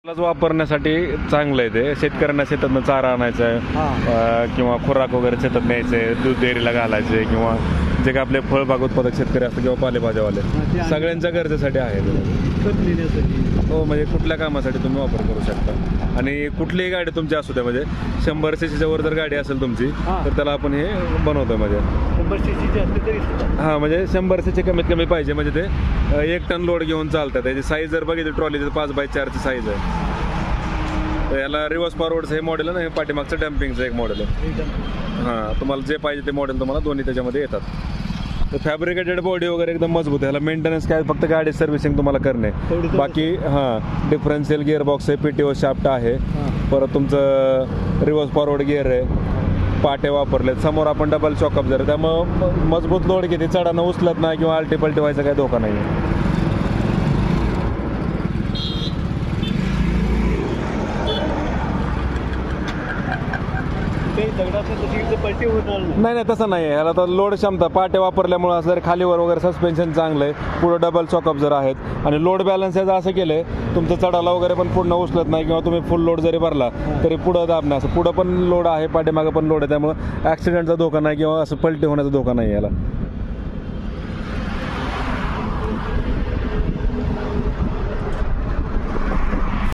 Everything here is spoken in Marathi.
वापरण्यासाठी चांगलं आहे ते. शेतकऱ्यांना शेतातनं चारा आणायचा आहे किंवा खुराक वगैरे शेतात न्यायचं आहे, दूध डेअरीला घालायचं आहे किंवा जे काही आपले फळबाग उत्पादक शेतकरी असतात किंवा पालेभाज्यावाले सगळ्यांच्या गरजेसाठी आहे. हो, म्हणजे कुठल्या कामासाठी तुम्ही वापर करू शकता. आणि कुठलीही गाडी तुमची असू द्या, म्हणजे 100 cc वर जर गाडी असेल तुमची तर त्याला आपण हे बनवतो. म्हणजे 100 cc असते तरी हां, म्हणजे 100 cc कमीत कमी पाहिजे. म्हणजे ते 1 टन लोड घेऊन चालतात. त्याची साईज जर बघितली ट्रॉलीची 5x4 ची साईज आहे. तर याला रिव्हर्स फॉरवर्डचं हे मॉडेल आहे ना, हे पाठीमागचं डॅम्पिंगचं एक मॉडेल आहे. हां, तुम्हाला जे पाहिजे ते मॉडेल तुम्हाला दोन्ही त्याच्यामध्ये येतात. तर फॅब्रिकेटेड बॉडी वगैरे एकदम मजबूत आहे. ह्याला मेंटेनन्स काय, फक्त गाडी सर्व्हिसिंग तुम्हाला करणे. बाकी हां, डिफरन्शियल गिअर बॉक्स आहे, PTO शाफ्ट आहे, परत तुमचं रिव्हर्स फॉरवर्ड गिअर आहे, पाटे वापरलेत, समोर आपण डबल शॉक अब्झर आहे. त्यामुळं मजबूत लोड किती चढानं उचलत नाही किंवा आलटी पलटी व्हायचा काही धोका नाही आहे. नाही तसं नाही आहे. ह्याला तर लोड क्षमता पाटे वापरल्यामुळे असं खालीवर वगैरे सस्पेन्शन चांगलं आहे. पुढं डबल शॉक अब्झर आहेत आणि लोड बॅलन्स याचं असं केलं आहे, तुमचं चढाला वगैरे पण पुढं उचलत नाही किंवा तुम्ही फुल लोड जरी भरला तरी पुढं दाबणं, असं पुढं पण लोड आहे, पाठीमागं पण लोड आहे. त्यामुळे ॲक्सिडेंटचा धोका नाही किंवा असं पलटी होण्याचा धोका नाही याला.